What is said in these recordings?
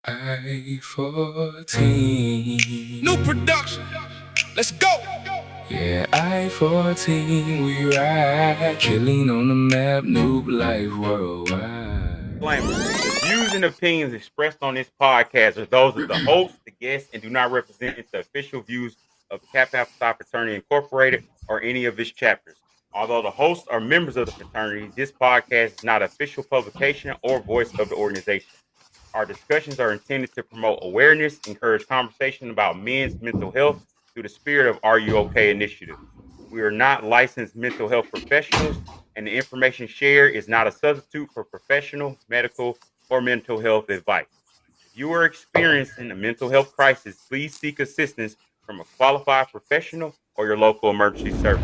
I-14. New production. Let's go. Yeah, I-14, we ride. Chilling on the map, noob life worldwide. Disclaimer. The views and opinions expressed on this podcast are those of the host, the guests, and do not represent the official views of Kappa Alpha Psi Fraternity Incorporated or any of its chapters. Although the hosts are members of the fraternity, this podcast is not an official publication or voice of the organization. Our discussions are intended to promote awareness, encourage conversation about men's mental health through the spirit of Are You OK initiative. We are not licensed mental health professionals, and the information shared is not a substitute for professional, medical, or mental health advice. If you are experiencing a mental health crisis, please seek assistance from a qualified professional or your local emergency service.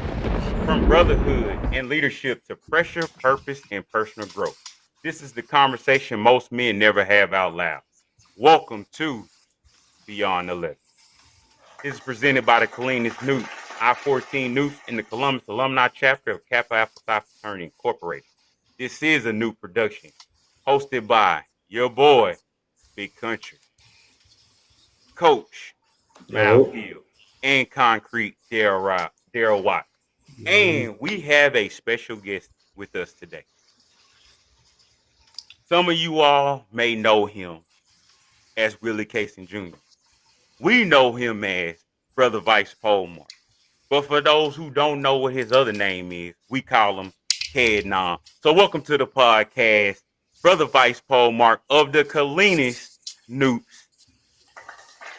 From brotherhood and leadership to pressure, purpose, and personal growth. This is the conversation most men never have out loud. Welcome to Beyond the Letters. This is presented by the Cleanest Newts, I-14 Newts, and the Columbus Alumni Chapter of Kappa Alpha Psi Fraternity Incorporated. This is a new production, hosted by your boy, Big Country, Coach, Miles Yo, Hill, and Concrete Daryl Watt. And we have a special guest with us today. Some of you all may know him as Willie Casey Jr. We know him as Brother Vice Polmar. But for those who don't know what his other name is, we call him Head Nom. So welcome to the podcast, Brother Vice Polmark of the Cleanest Newts.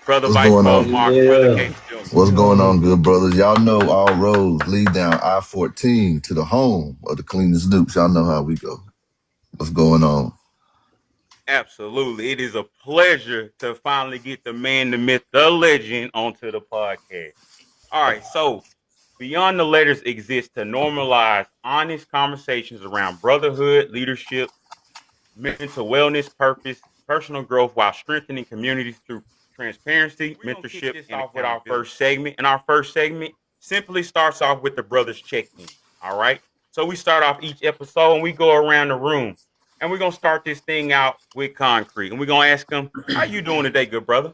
Brother What's Vice going on? Polmark, Willie yeah, Casey Jr. What's going on, good brothers? Y'all know all roads lead down I-14 to the home of the cleanest dupes. Y'all know how we go. What's going on? Absolutely. It is a pleasure to finally get the man, the myth, the legend onto the podcast. All right, so Beyond the Letters exists to normalize honest conversations around brotherhood, leadership, mental wellness, purpose, personal growth while strengthening communities through transparency, mentorship, and our first segment. And our first segment simply starts off with the brothers check-in. All right. So we start off each episode and we go around the room. And we're gonna start this thing out with Concrete. And we're gonna ask him, how you doing today, good brother?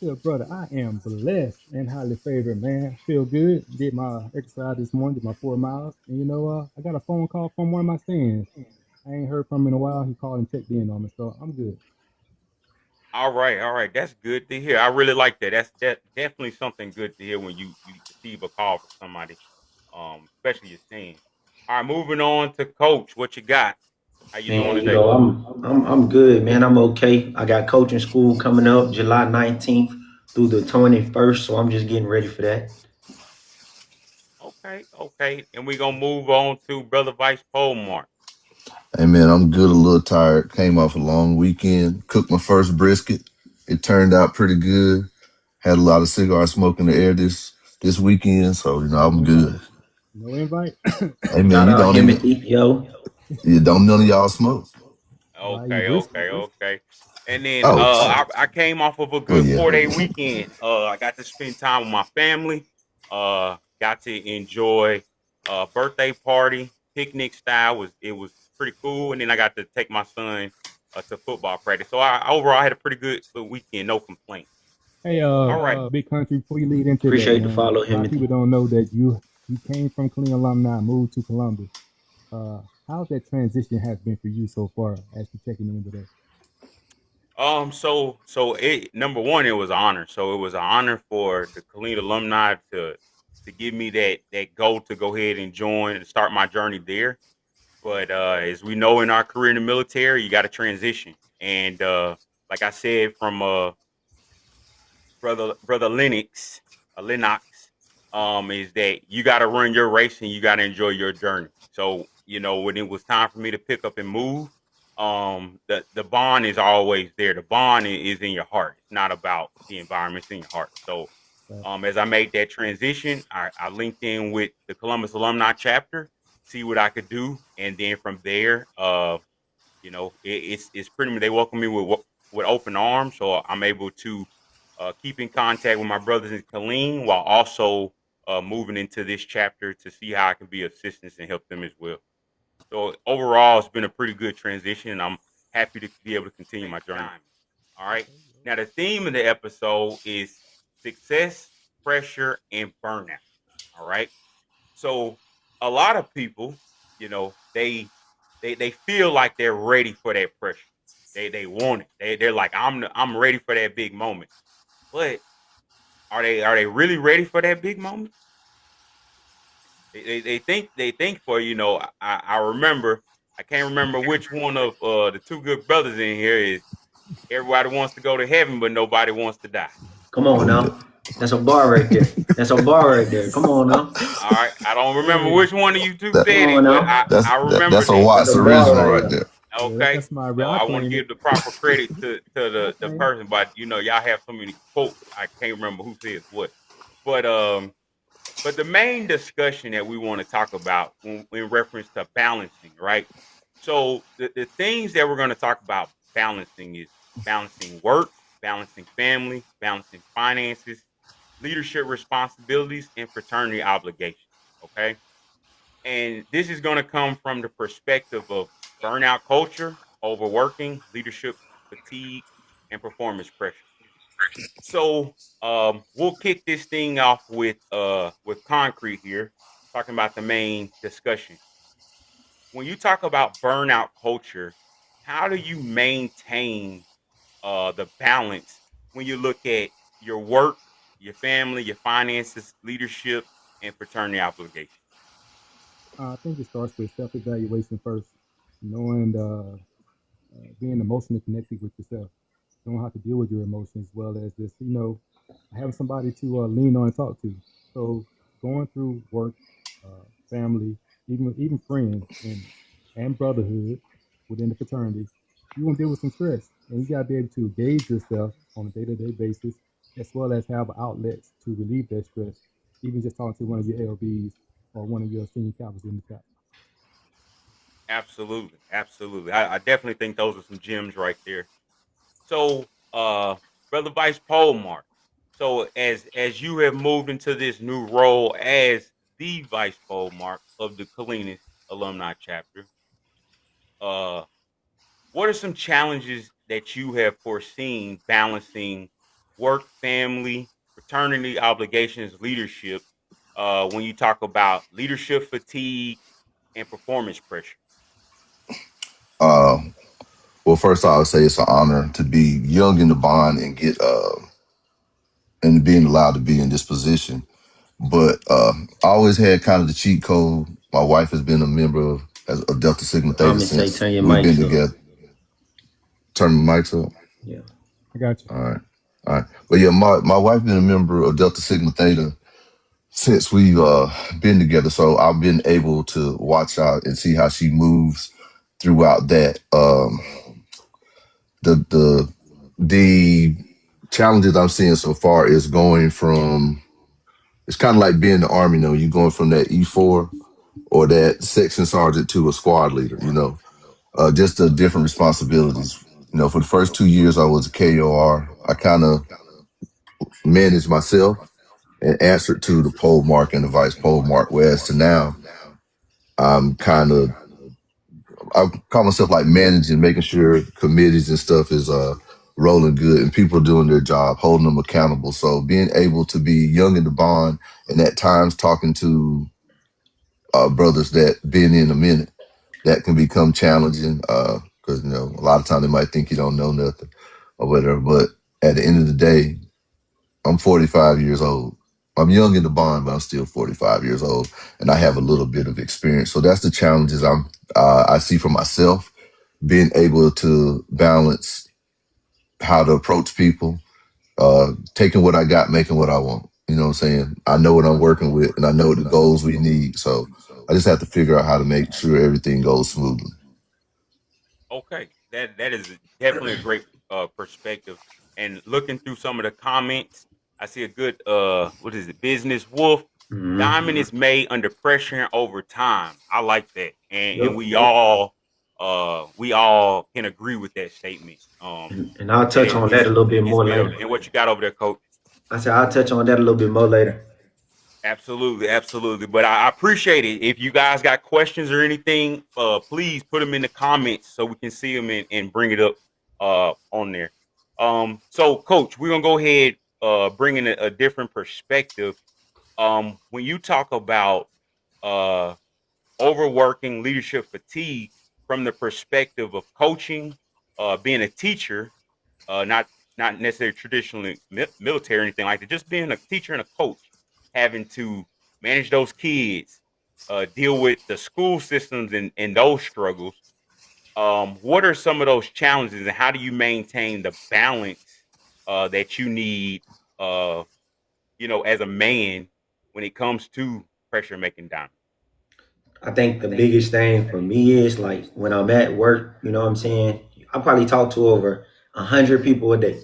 Yeah, brother, I am blessed and highly favored, man. Feel good. Did my exercise this morning, did my 4 miles. And I got a phone call from one of my sons. I ain't heard from him in a while. He called and checked in on me, so I'm good. All right, all right. That's good to hear. I really like that. That's definitely something good to hear when you receive a call from somebody, especially your saying. All right, moving on to Coach. What you got? How you doing man. today? I'm good, man. I'm okay. I got coaching school coming up July 19th through the 21st, so I'm just getting ready for that. Okay, okay. And we're gonna move on to Brother Vice Polmar. Hey, man, I'm good, a little tired. Came off a long weekend. Cooked my first brisket. It turned out pretty good. Had a lot of cigar smoke in the air this weekend, so, I'm good. No invite? Hey, man, Shout you out don't even, Himothy, yo. you don't none of y'all smoke. Why you Okay, brisket? okay, okay. And then Oh, I came off of a well, good yeah. 4 day weekend. I got to spend time with my family. Got to enjoy birthday party, picnic style. It was pretty cool. And then I got to take my son to football practice. So I overall had a pretty good weekend. No complaints. Hey, All right. big country, before you lead into that, Appreciate the man, follow, a lot of people Himothy. don't know that you came from Clean alumni, moved to Columbus. How's that transition has been for you so far as you checking in with us? So it number one, it was an honor. So it was an honor for the Colleen alumni to give me that goal to go ahead and join and start my journey there. But as we know in our career in the military, you got to transition. And like I said from brother Lennox, is that you got to run your race and you got to enjoy your journey. So when it was time for me to pick up and move, the bond is always there. The bond is in your heart. It's not about the environment; it's in your heart. So Uh, as I made that transition, I linked in with the Columbus alumni chapter, see what I could do, and then from there, it's pretty much they welcome me with open arms, so I'm able to keep in contact with my brothers in Killeen while also moving into this chapter to see how I can be assistance and help them as well. So overall, it's been a pretty good transition, and I'm happy to be able to continue my journey. All right. Now the theme of the episode is success, pressure, and burnout. All right. So a lot of people, they feel like they're ready for that pressure. They want it. They're like, I'm ready for that big moment. But are they really ready for that big moment? They think for I remember, I can't remember which one of the two good brothers in here is everybody wants to go to heaven but nobody wants to die. Come on Oh yeah. now. That's a bar right there. That's a bar right there. Come on now. All right, I don't remember Hey, which one of you two That Come said on it, but now. I remember that's a that. That's Watts a bar original right right there. there. yeah, Okay, that's my so bro. I I want to claim it. give the proper credit to I the claim it. person, but y'all have so many quotes I can't remember who says what. But the main discussion that we want to talk about in reference to balancing, right? So the things that we're going to talk about balancing is balancing work, balancing family, balancing finances, leadership responsibilities, and fraternity obligations. Okay. And this is going to come from the perspective of burnout culture, overworking, leadership fatigue, and performance pressure. So we'll kick this thing off with concrete here, talking about the main discussion. When you talk about burnout culture, how do you maintain the balance when you look at your work, your family, your finances, leadership, and fraternity obligations? I think it starts with self-evaluation first, knowing being emotionally connected with yourself, knowing how to deal with your emotions, as well as just having somebody to lean on and talk to. So going through work, family, even friends, and brotherhood within the fraternity, you gonna deal with some stress, and you gotta be able to gauge yourself on a day-to-day basis, as well as have outlets to relieve that stress. Even just talking to one of your LBs or one of your senior captains in the chat. Absolutely, absolutely. I definitely think those are some gems right there. So, brother Vice Pole Mark. So, as you have moved into this new role as the Vice Pole Mark of the Colinas alumni chapter, uh, what are some challenges that you have foreseen balancing work, family, fraternity obligations, leadership? When you talk about leadership fatigue and performance pressure. Uh, well, first I would say it's an honor to be young in the bond and get and being allowed to be in this position. But I always had kind of the cheat code. My wife has been a member of Delta Sigma I'm Theta gonna say since turn your we've been mics up. together. Turn my mics up. Yeah. I got you. All right. All right. But yeah, my wife been a member of Delta Sigma Theta since we've been together. So I've been able to watch out and see how she moves throughout that. The the challenges I'm seeing so far is going from, it's kind of like being in the army. You're going from that E4 or that section sergeant to a squad leader. Just the different responsibilities. For the first 2 years I was a KOR. I kind of managed myself and answered to the pole mark and the vice pole mark. Whereas to now, I'm kind of, I call myself like managing, making sure committees and stuff is rolling good and people are doing their job, holding them accountable. So being able to be young in the bond and at times talking to brothers that been in a minute, that can become challenging because a lot of times they might think you don't know nothing or whatever. But at the end of the day, I'm 45 years old. I'm young in the bond, but I'm still 45 years old, and I have a little bit of experience. So that's the challenges I see for myself, being able to balance how to approach people, taking what I got, making what I want. You know what I'm saying? I know what I'm working with, and I know the goals we need. So I just have to figure out how to make sure everything goes smoothly. Okay, that is definitely a great perspective. And looking through some of the comments, I see a good what is it? Business Wolf. Mm-hmm. Diamond is made under pressure and over time. I like that, and Yep. we all can agree with that statement. And I'll That touch on that is a little bit is more well. later. And what you got over there, Coach? I said I'll touch on that a little bit more later. Absolutely, absolutely. But I appreciate it. If you guys got questions or anything, please put them in the comments so we can see them and bring it up on there. So coach, we're gonna go ahead, bring in a different perspective. When you talk about uh overworking, leadership fatigue from the perspective of coaching, being a teacher, not necessarily traditionally military or anything like that, just being a teacher and a coach, having to manage those kids, deal with the school systems and those struggles. What are some of those challenges, and how do you maintain the balance that you need, uh, as a man when it comes to pressure making diamonds? I think the biggest thing for me is like when I'm at work, you know what I'm saying? I probably talk to over 100 people a day.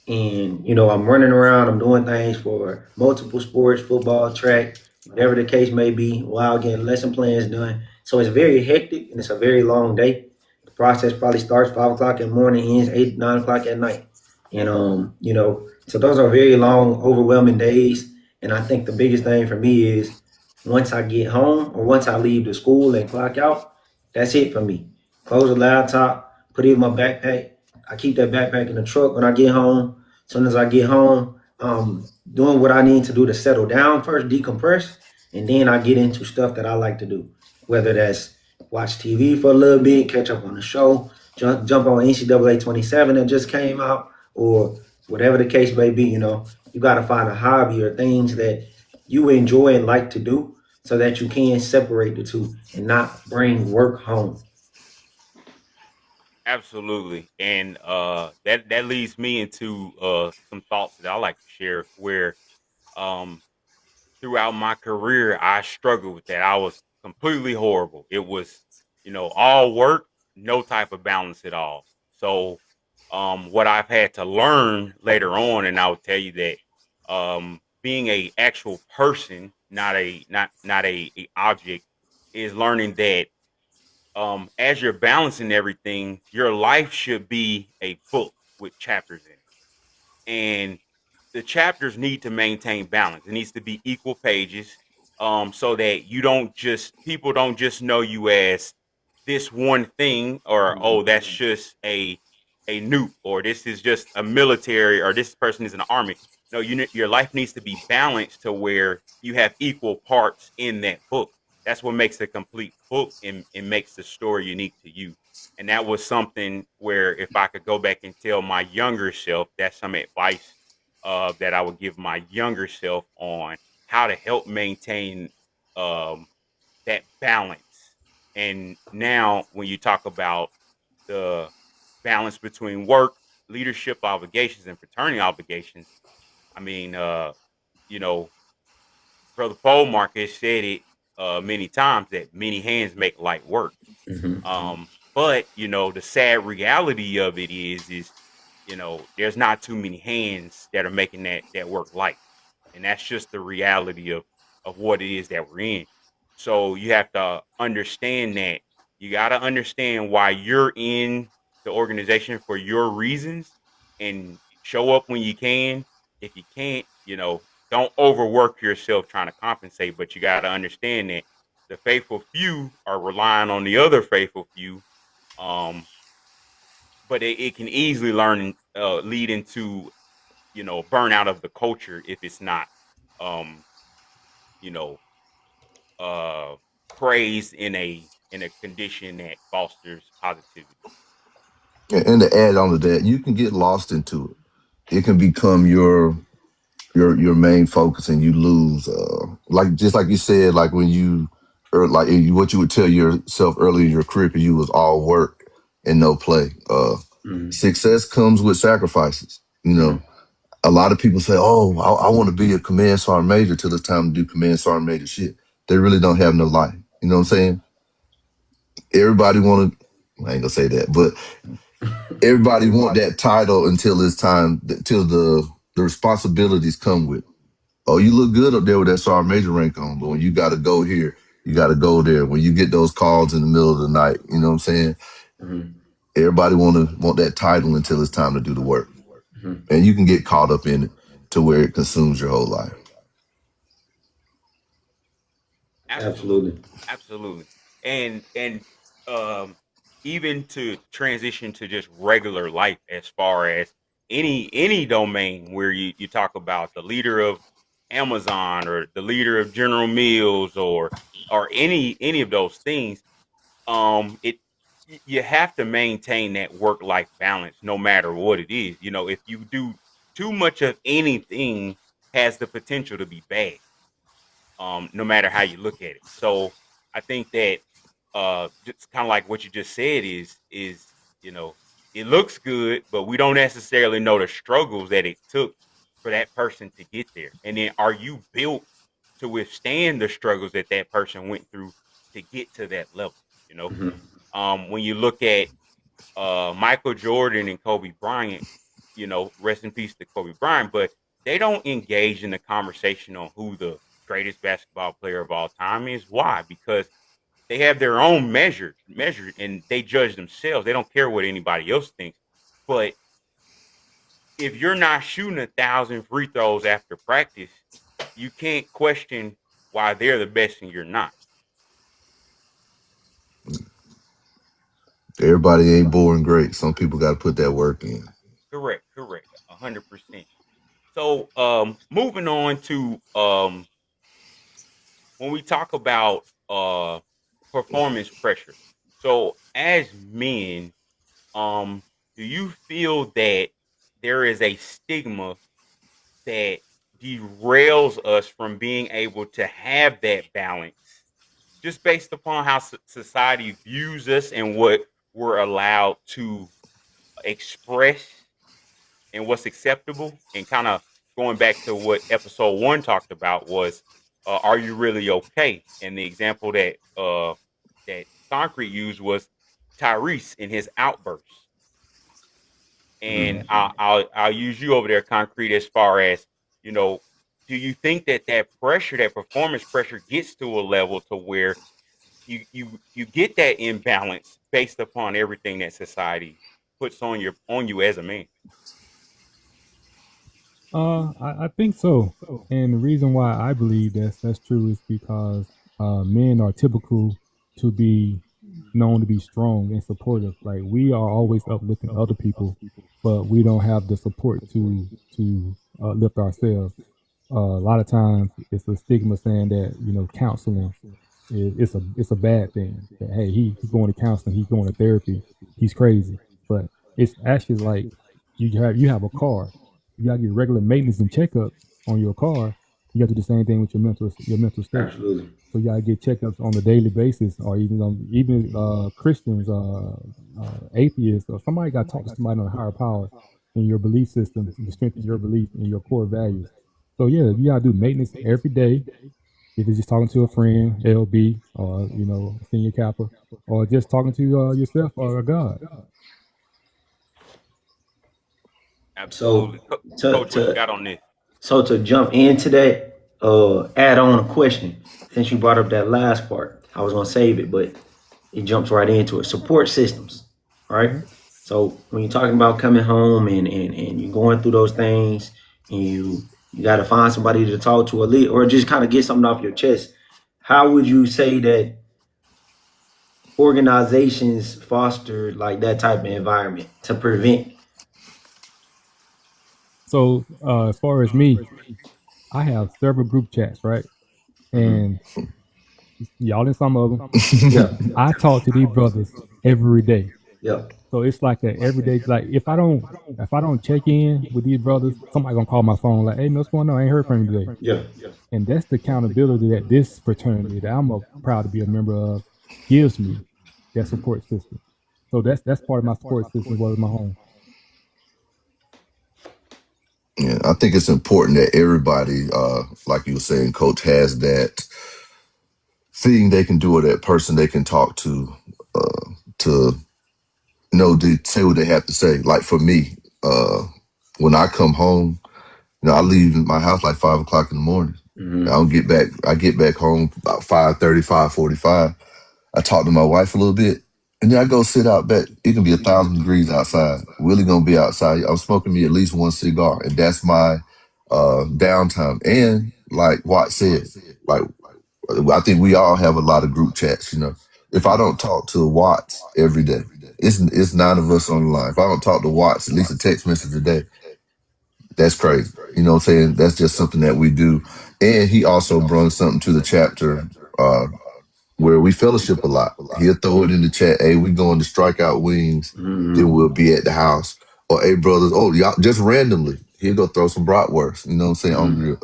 And I'm running around, I'm doing things for multiple sports, football, track, whatever the case may be, while getting lesson plans done. So it's very hectic and it's a very long day. The process probably starts 5 o'clock in the morning, ends 8, 9 o'clock at night. And so those are very long, overwhelming days. And I think the biggest thing for me is once I get home or once I leave the school and clock out, that's it for me. Close the laptop, put it in my backpack. I keep that backpack in the truck when I get home. As soon as I get home, doing what I need to do to settle down first, decompress, and then I get into stuff that I like to do. Whether that's watch TV for a little bit, catch up on the show, jump on NCAA 27 that just came out, or whatever the case may be. You got to find a hobby or things that you enjoy and like to do so that you can separate the two and not bring work home. Absolutely, and that leads me into some thoughts that I like to share. Where um, throughout my career, I struggled with that. I was completely horrible. It was, all work, no type of balance at all. So, what I've had to learn later on, and I will tell you that, being a actual person, not a object, is learning that, as you're balancing everything, your life should be a book with chapters in it, and the chapters need to maintain balance. It needs to be equal pages, so that you don't just people don't just know you as this one thing, or oh, that's just a nuke, or this is just a military, or this person is in the army. No, your life needs to be balanced to where you have equal parts in that book. That's what makes a complete book, and makes the story unique to you. And that was something where, if I could go back and tell my younger self, that's some advice that I would give my younger self on how to help maintain um, that balance. And now, when you talk about the balance between work, leadership obligations, and fraternity obligations, I mean, you know, Brother Paul Marcus said it many times, that many hands make light work. Hmm. But the sad reality of it is there's not too many hands that are making that work light, and that's just the reality of what it is that we're in. So you have to understand that. You got to understand why you're in the organization for your reasons, and show up when you can. If you can't, don't overwork yourself trying to compensate. But you got to understand that the faithful few are relying on the other faithful few. Um, but it can easily lead into burnout of the culture if it's not um you know uh praised in a condition that fosters positivity. And to add on to that, you can get lost into it. It can become your main focus, and you lose. Like just like you said, like when you or like what you would tell yourself earlier in your career, 'cause you was all work and no play. Hmm. Success comes with sacrifices. Hmm. A lot of people say, "Oh, I want to be a command sergeant major," till it's time to do command sergeant major shit. They really don't have no life. You know what I'm saying? Everybody want to. I ain't gonna say that, but everybody want that title until it's time, till the responsibilities come with. Oh, you look good up there with that sergeant major rank on, but when you got to go here, you got to go there. When you get those calls in the middle of the night, you know what I'm saying? Hmm. Everybody want that title until it's time to do the work, Hmm. and you can get caught up in it to where it consumes your whole life. Absolutely, Absolutely. absolutely. And even to transition to just regular life, as far as any domain where you talk about the leader of Amazon or the leader of General Mills or any of those things, it you have to maintain that work life balance no matter what it is. You know, if you do too much of anything, has the potential to be bad, no matter how you look at it. So I think that just kind of like what you just said is you know, it looks good, but we don't necessarily know the struggles that it took for that person to get there. And then, are you built to withstand the struggles that that person went through to get to that level? You know, Hmm. when you look at Michael Jordan and Kobe Bryant, you know, rest in peace to Kobe Bryant, but they don't engage in the conversation on who the greatest basketball player of all time is. Why? Because they have their own measured, and they judge themselves. They don't care what anybody else thinks. But if you're not shooting 1,000 free throws after practice, you can't question why they're the best and you're not. Everybody ain't born great. Some people got to put that work in. Correct, correct, 100%. So, moving on to when we talk about performance pressure. So, as men, um, do you feel that there is a stigma that derails us from being able to have that balance, just based upon how society views us and what we're allowed to express and what's acceptable? And kind of going back to what episode one talked about was, are you really okay? And the example that Concrete used was Tyrese in his outbursts. And Hmm. I'll use you over there, Concrete, as far as, you know, do you think that that pressure, that performance pressure, gets to a level to where you get that imbalance based upon everything that society puts on you as a man? I think so. And the reason why I believe that's true is because men are typical to be known to be strong and supportive. Like we are always uplifting other people, but we don't have the support to lift ourselves. A lot of times it's a stigma saying that counseling it's a bad thing. That hey, he's going to counseling, he's going to therapy, he's crazy. But it's actually like you have a car, you got to get regular maintenance and checkups on your car. You got to do the same thing with your mental state. Absolutely. So you gotta get checkups on a daily basis, or even Christians, atheists, or somebody got to talk to somebody on a higher power in your belief system to strengthen your belief and your core values. So yeah, you gotta do maintenance every day. If it's just talking to a friend, LB, or senior kappa, or just talking to yourself or God. So Absolutely. to Coach, what you to got on this? to jump into that, add on a question. Since you brought up that last part, I was gonna save it, but it jumps right into it. Support systems, right? Mhm. So when you're talking about coming home and you're going through those things, and you got to find somebody to talk to, or just kind of get something off your chest. How would you say that organizations foster like that type of environment to prevent? So as far as me, I have several group chats, right? Hmm. And y'all in some of them. Yeah. I talk to these brothers every day. Yeah. So it's like a everyday. Like if I don't check in with these brothers, somebody gonna call my phone like, "Hey, what's going on? I ain't heard from you today." Yeah. And that's the accountability that this fraternity that proud to be a member of gives me, that support system. So that's part of my support system as well as my home. Yeah, I think it's important that everybody, like you were saying, coach, has that thing they can do, or that person they can talk to know to say what they have to say. Like for me, when I come home, I leave my house like 5 o'clock in the morning. I Hmm. don't get back. I get back home about 5:30, 5:45. I talk to my wife a little bit, and then I go sit out back. It can be 1,000 degrees outside. Willie gonna be outside. I'm smoking me at least one cigar, and that's my downtime. And like Watt said, like I think we all have a lot of group chats. If I don't talk to Watts every day, it's 9 of us on the line. If I don't talk to Watts, at least a text message a day, that's crazy. You know what I'm saying? That's just something that we do. And he also brought something to the chapter uh, where we fellowship a lot. He'll throw it in the chat, hey, we going to Strikeout Wings, then we'll be at the house. Or, hey, brothers, y'all, just randomly, he'll go throw some bratwurst, you know what I'm saying, on grill.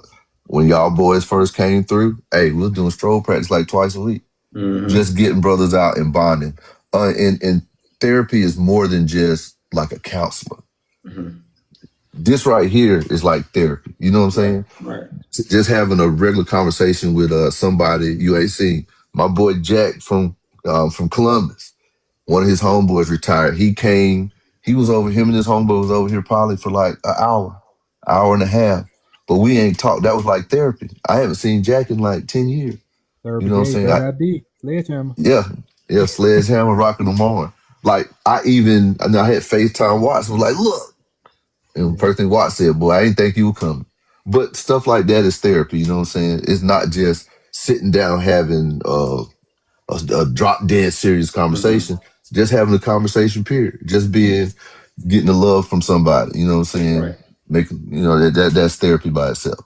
When y'all boys first came through, hey, we was doing stroll practice like twice a week. Just getting brothers out and bonding. And therapy is more than just like a counselor. This right here is like therapy. You know what I'm saying? Right. Just having a regular conversation with somebody you ain't seen. My boy Jack from Columbus, one of his homeboys retired. He came. He was over. Him and his homeboy was over here probably for like an hour and a half. But we ain't talked. That was like therapy. I haven't seen Jack in like 10 years. Third You know what I'm brigade, saying? third ID, sledgehammer. Yeah, sledgehammer rocking them on. Like I had FaceTime Watts. Was like, look. And the first thing Watts said, boy, I didn't think you were coming. But stuff like that is therapy, you know what I'm saying? It's not just sitting down having a drop dead serious conversation. It's just having a conversation, period. Just getting the love from somebody, you know what I'm saying? Right. Making, that's therapy by itself.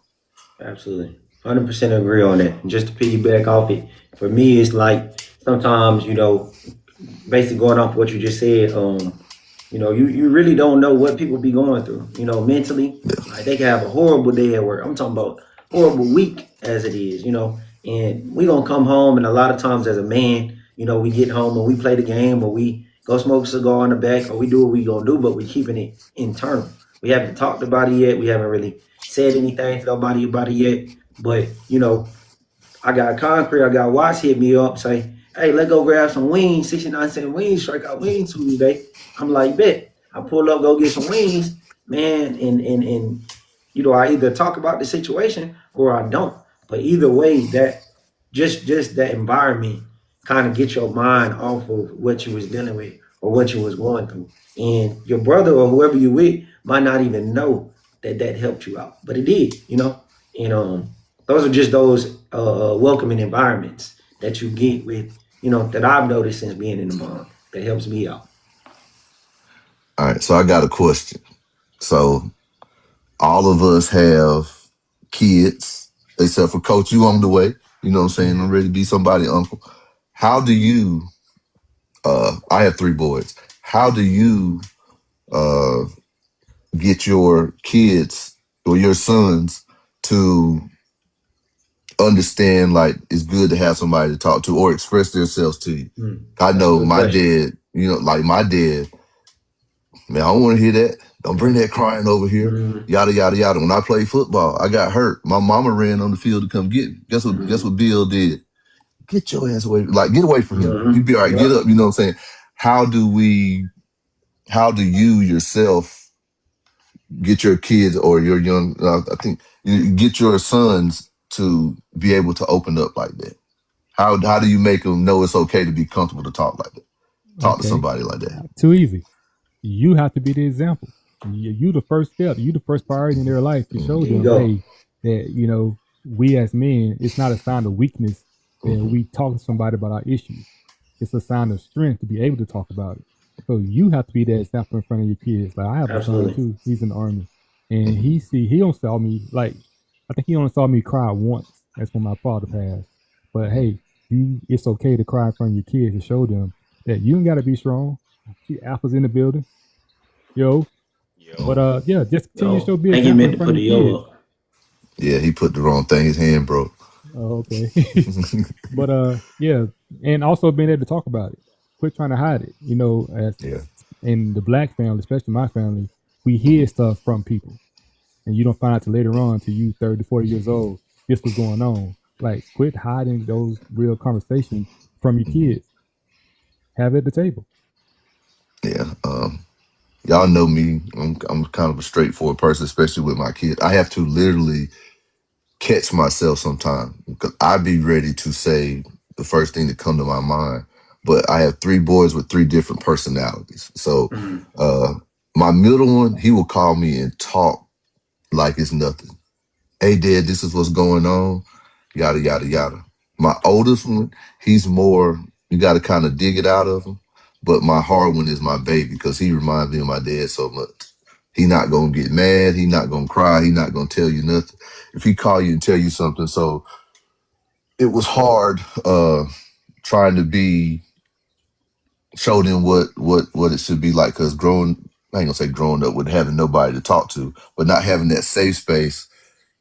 Absolutely. 100% agree on that. And just to piggyback off it, for me, it's like sometimes, basically going off what you just said, you really don't know what people be going through, mentally. Yeah. Like they can have a horrible day at work. I'm talking about horrible week as it is, and we gonna come home, and a lot of times as a man, we get home and we play the game, or we go smoke a cigar in the back, or we do what we gonna do, but we keeping it internal. We haven't talked about it yet. We haven't really said anything to nobody about it yet. But, I got concrete, I got Watts hit me up, say, hey, let's go grab some wings, 69-cent wings, Strikeout Wings Tuesday. I'm like, bet. I pull up, go get some wings, man, and I either talk about the situation or I don't. But either way, that just that environment kind of get your mind off of what you was dealing with or what you was going through. And your brother or whoever you with might not even know that helped you out. But it did, And those are just those welcoming environments that you get with, that I've noticed since being in the bond that helps me out. All right, so I got a question. So all of us have kids, except for Coach, you on the way. You know what I'm saying? I'm ready to be somebody's uncle. How do you, I have 3 boys. How do you get your kids or your sons to understand like it's good to have somebody to talk to or express themselves to you? I know my dad, like my dad, man, I don't want to hear that. Don't bring that crying over here. Yada, yada, yada. When I played football, I got hurt. My mama ran on the field to come get me. Guess what Bill did? Get your ass away. Like, get away from him. You'd be all right. Get up. You know what I'm saying? How do you yourself get your kids or your young, I think, you get your sons to be able to open up like that? How do you make them know it's okay to be comfortable to talk like that? Talk to somebody like that. Too easy. You have to be the example. You the first step. You the first priority in their life to show them, hey, that we as men, it's not a sign of weakness that we talk to somebody about our issues. It's a sign of strength to be able to talk about it. So you have to be that example in front of your kids. Like I have a son too. He's in the Army, and he don't saw me like I think he only saw me cry once. That's when my father passed. But hey, it's okay to cry in front of your kids to show them that you ain't got to be strong. See Alpha's in the building. Yo. But yeah, just continue to show be example in front of your kids. Yeah, he put the wrong thing. His hand broke. Oh, okay. But yeah, and also being able to talk about it. Quit trying to hide it. In the black family, especially my family, we hear stuff from people, and you don't find out till later on, till you 30, 40 years old, this was going on. Like, quit hiding those real conversations from your kids. Have it at the table. Yeah. Y'all know me. I'm kind of a straightforward person, especially with my kids. I have to literally catch myself sometimes because I be ready to say the first thing that come to my mind. But I have 3 boys with 3 different personalities. So my middle one, he will call me and talk like it's nothing. Hey, Dad, this is what's going on. Yada, yada, yada. My oldest one, he's more, you got to kind of dig it out of him. But my hard one is my baby because he reminds me of my dad so much. He not gonna get mad. He not gonna cry. He not gonna tell you nothing. If he call you and tell you something, so it was hard trying to be show them what it should be like. Because I ain't gonna say growing up with having nobody to talk to, but not having that safe space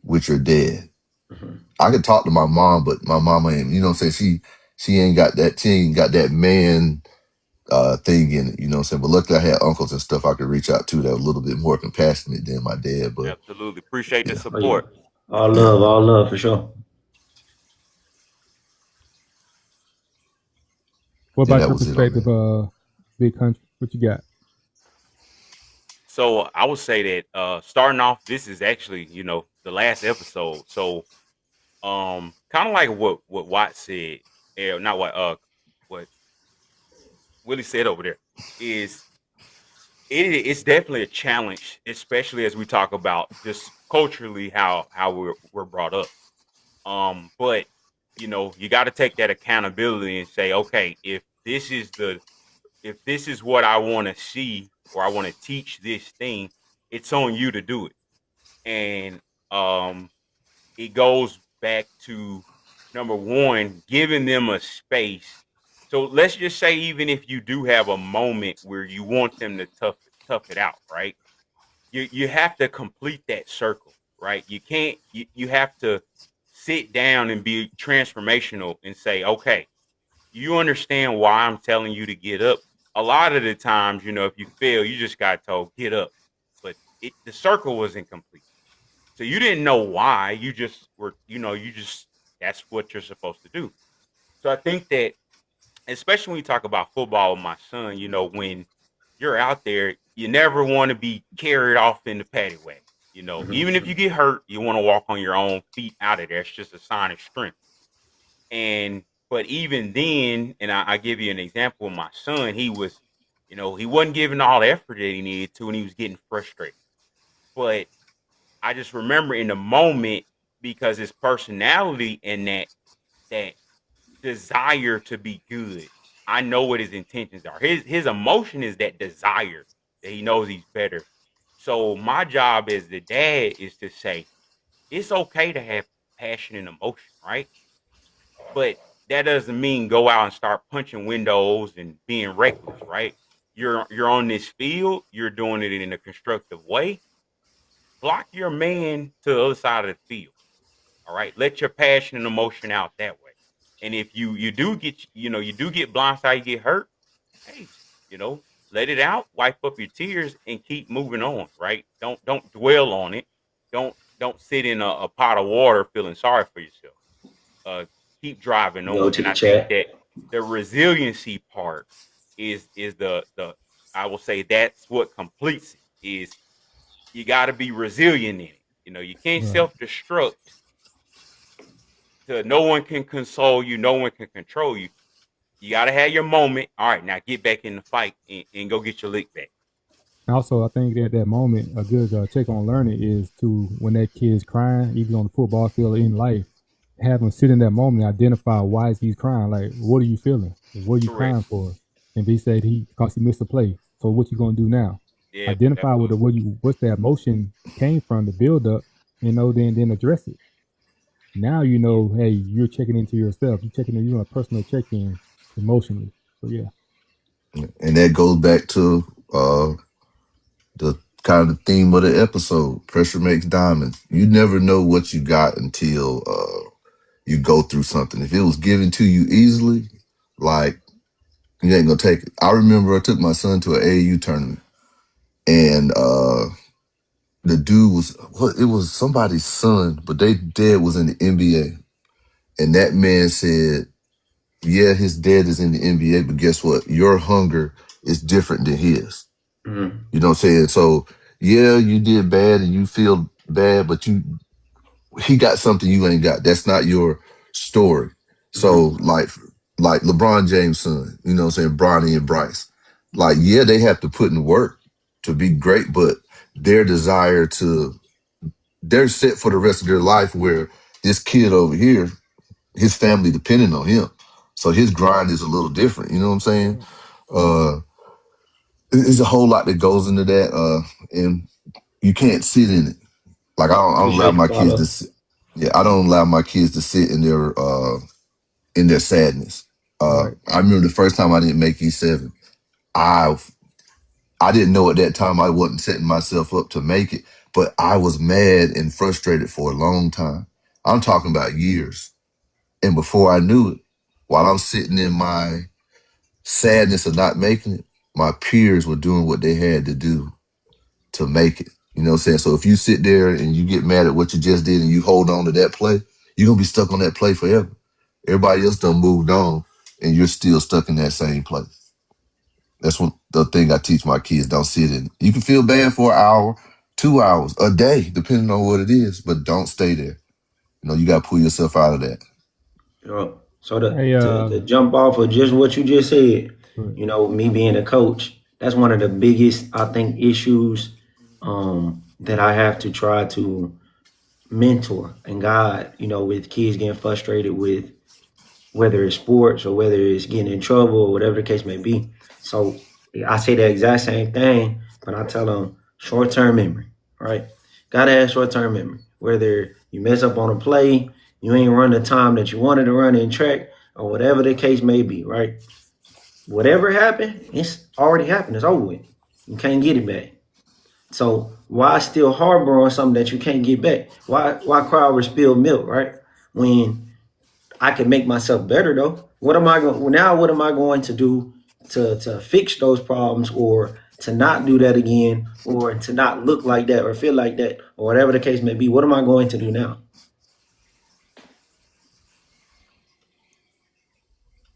with your dad. Mhm. I could talk to my mom, but my mama ain't. You know what I'm saying? She ain't got that. She ain't got that man thing in it. You know what I'm saying? But luckily, I had uncles and stuff I could reach out to that were a little bit more compassionate than my dad. But Absolutely. Appreciate the yeah, Oh yeah, support. yeah, all love for sure. What yeah, about that your was it on perspective, that. big country? What you got? So I would say that starting off, this is actually, the last episode. So kind of like what Watt said, not what Willie said over there is it's definitely a challenge, especially as we talk about just culturally how we're brought up. But you got to take that accountability and say, okay, if this is what I want to see or I want to teach this thing, it's on you to do it. And it goes back to number one, giving them a space. So let's just say, even if you do have a moment where you want them to tough it out, right? You have to complete that circle, right? You can't. You have to sit down and be transformational and say, okay, you understand why I'm telling you to get up. A lot of the times, if you fail, you just got told get up, but the circle was incomplete. So you didn't know why. You just were, that's what you're supposed to do. So I think that, especially when you talk about football with my son, when you're out there, you never want to be carried off in the paddy wagon. Even if Mhm. you get hurt, you want to walk on your own feet out of there. It's just a sign of strength. And but even then, and I give you an example of my son, he wasn't giving all the effort that he needed to, and he was getting frustrated. But I just remember in the moment, because his personality and that desire to be good. I know what his intentions are. His emotion is that desire that he knows he's better. So my job as the dad is to say it's okay to have passion and emotion, right? But that doesn't mean go out and start punching windows and being reckless, right? You're on this field, you're doing it in a constructive way. Block your man to the other side of the field. All right. Let your passion and emotion out that way. And if you do get blindsided, you get hurt, hey, you know, let it out, wipe up your tears and keep moving on, right? Don't dwell on it. Don't sit in a pot of water feeling sorry for yourself. Uh Keep driving Go on. to And the I think chat. that the resiliency part is the I will say that's what completes it is you gotta be resilient in it. You can't Right. self-destruct to no one can console you, no one can control you. You got to have your moment. All right, now get back in the fight and go get your lick back. Also, I think at that moment, a good take on learning is to when that kid's crying, even on the football field or in life, have him sit in that moment, and identify why is he crying. Like, what are you feeling? What are you Correct. crying for? And he said because he missed a play. So what you gonna do now? Yeah, Identify absolutely. what's that emotion came from, the build up, then address it. Now Yeah, hey, you're checking into yourself. You're doing a personal check in emotionally. So yeah. and that goes back to the kind of theme of the episode. Pressure makes diamonds. You never know what you got until you go through something. If it was given to you easily, like you ain't gonna take it. I remember I took my son to an AAU tournament, and the dude was it was somebody's son, but they dad was in the NBA, and that man said, "Yeah, his dad is in the NBA, but guess what? Your hunger is different than his." Mhm. You know what I'm saying? So yeah, you did bad and you feel bad, but he got something you ain't got. That's not your story. So Mhm. like LeBron James' son, you know what I'm saying, Bronny and Bryce. Like, yeah, they have to put in work to be great, but their desire to they're set for the rest of their life where this kid over here, his family depending on him. So his grind is a little different, you know what I'm saying? Uh, there's a whole lot that goes into that. And you can't sit in it. Like I don't allow Appreciate the my kids to follow. sit. Yeah, I don't allow my kids to sit in their sadness. Right. I remember the first time I didn't make E7. I I didn't know at that time I wasn't setting myself up to make it, but I was mad and frustrated for a long time. I'm talking about years. And before I knew it, while I'm sitting in my sadness of not making it, my peers were doing what they had to do to make it. You know what I'm saying? So if you sit there and you get mad at what you just did and you hold on to that play, you're going to be stuck on that play forever. Everybody else done moved on and you're still stuck in that same place. That's what the thing I teach my kids, don't sit in it. You can feel bad for an hour, 2 hours, a day, depending on what it is, but don't stay there. You know, you got to pull yourself out of that. So Hey, to jump off of just what you just said, but, me being a coach, that's one of the biggest I think issues that I have to try to mentor and guide. With kids getting frustrated with whether it's sports or whether it's getting in trouble or whatever the case may be. So I say the exact same thing, but I tell them short term memory, right? Gotta have short term memory. Whether you mess up on a play, you ain't run the time that you wanted to run in track, or whatever the case may be, right? Whatever happened, it's already happened. It's over with. You can't get it back. So why still harbor on something that you can't get back? Why cry over spilled milk, right? When I can make myself better though. What am I going now? What am I going to do to fix those problems, or to not do that again, or to not look like that or feel like that, or whatever the case may be? What am I going to do now?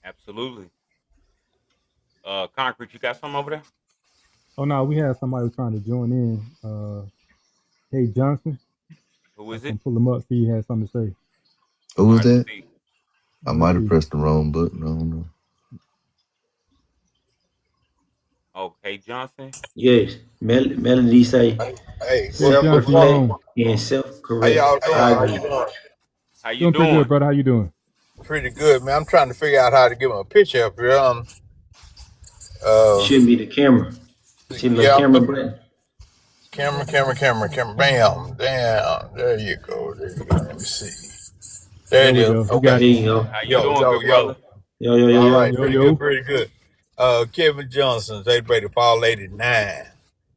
Absolutely. Concrete, you got something over there? oh no, we had somebody trying to join in. Hey Johnson, Who I was is it? gonna pull him up. See, he had something to say. Who All was right, let's that? see. I Let's might have see. pressed the wrong button. I don't know. Okay, Johnson. Yes, Melody say Hey, Hey what's Johnson, you self-reflect on? and how self-correct. y'all doing? I How you agree. doing? How you Doing pretty good, doing? brother. How you doing? Pretty good, man. I'm trying to figure out how to get my picture up here. It Uh, should be the camera. See the little yeah, I'm camera looking. button. Camera. Bam, damn. There you go. Let me see. There There it we is. go. We There Okay. got you. you go. How you Yo, doing, yo, good yo. brother? Yo, yo, yo, All right, yo. Yo pretty good, yo. pretty good. Kevin Johnson, they ready fall 89.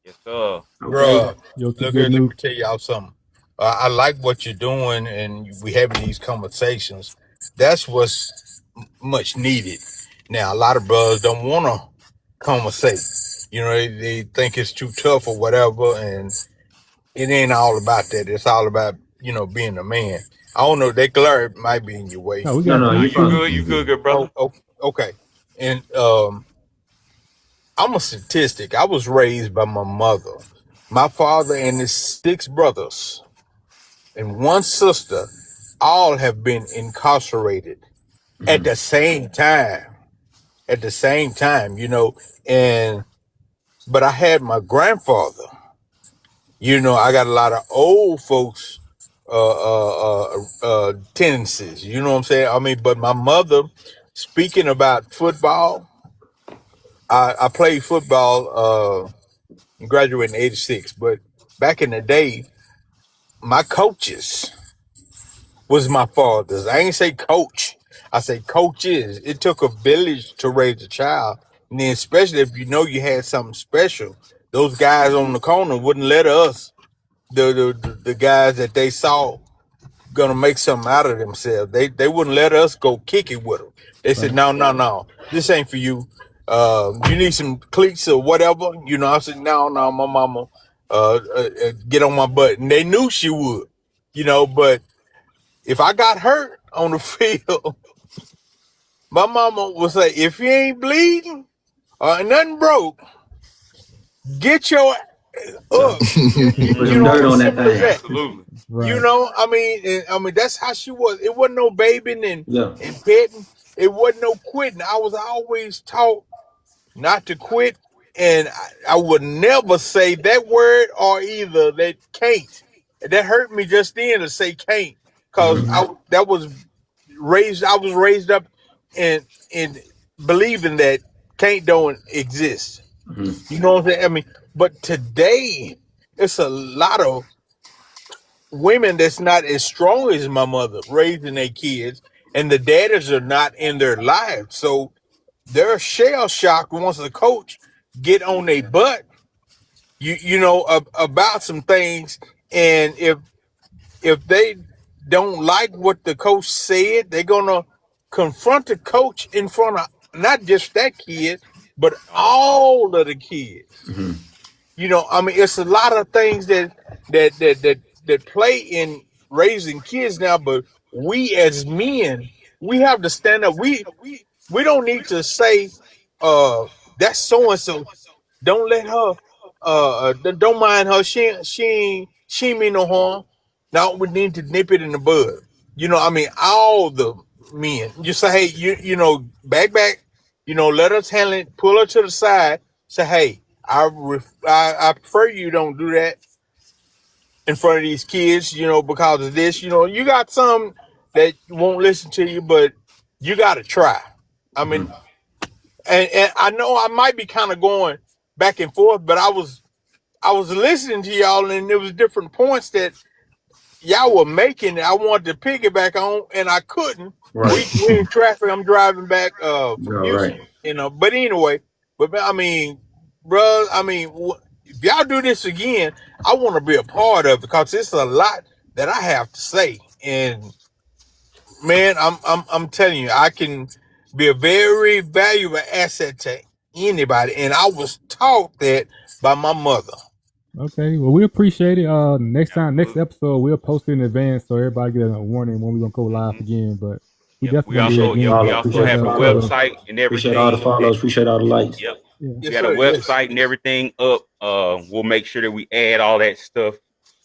Yes, sir. Okay. Bruh, Yo, too look good here, let news. me tell y'all something. I like what you're doing, and we having these conversations. That's what's much needed. Now, a lot of brothers don't want to conversate. They think it's too tough or whatever, and it ain't all about that. It's all about, being a man. I don't know, that glare might be in your way. No, we No, got no, you. Nah, you you fine. good? You good, good Oh, brother? oh, okay. And I'm a statistic. I was raised by my mother, my father, and his six brothers and one sister. All have been incarcerated at Mhm. the same time. At the same time, and but I had my grandfather. I got a lot of old folks tendencies. You know what I'm saying? I mean, but my mother, speaking about football, I played football, graduated in '86, but back in the day, my coaches was my fathers. I ain't say coach. I say coaches. It took a village to raise a child. And then especially if you had something special, those guys on the corner wouldn't let us, the guys that they saw gonna make something out of themselves. They wouldn't let us go kick it with them. They said, Right. no, no, no, this ain't for you. You need some cleats or whatever. I said, no, no, my mama, get on my butt. And they knew she would, but if I got hurt on the field, my mama would say, if you ain't bleeding or nothing broke, get your Yeah. up. Put You some know, dirt as on that simple as that. thing. Absolutely. Right. I mean, that's how she was. It wasn't no babying and, Yeah. and petting. It wasn't no quitting. I was always taught not to quit. And I would never say that word or either that can't. That hurt me just then to say can't. Cause Mhm. I was raised up in believing that can't don't exist. Mhm. You know what I'm saying? I mean, but today it's a lot of women that's not as strong as my mother raising their kids, and the daddies are not in their lives, so they're shell shocked once the coach get on their butt. You know about some things, and if they don't like what the coach said, they're gonna confront the coach in front of not just that kid, but Oh wow. all of the kids. Mhm. You know, I mean, it's a lot of things that play in raising kids now. But we as men, we have to stand up. We don't need to say, that's so and so. Don't let her. Don't mind her. She ain't mean no harm. Now we need to nip it in the bud. You know, I mean, all the men. You say, hey, back. You know, let us handle it. Pull her to the side. Say, hey, I prefer you don't do that in front of these kids. You know, because of this. You know, you got some that won't listen to you, but you got to try. I mean, Mhm. and I know I might be kind of going back and forth, but I was listening to y'all, and there was different points that y'all were making. I wanted to piggyback on, and I couldn't. Right. We in traffic. I'm driving back from All Houston, right. you know. But anyway, but I mean, bro, I mean, if y'all do this again, I want to be a part of it because it's a lot that I have to say, and man, I'm telling you, I can be a very valuable asset to anybody, and I was taught that by my mother. Okay, well, we appreciate it. Next Absolutely. episode, we'll post it in advance so everybody get a warning when we're gonna go live Hmm. again. But we Yep. definitely We gonna do it Appreciate also the yep. again. We follow. also Appreciate But the have a follows. brother, website and Appreciate all the everything that follows. Appreciate all the likes. yep. yeah, We Yes, got a sir. Yes. website and everything up. We'll make sure that we add all that stuff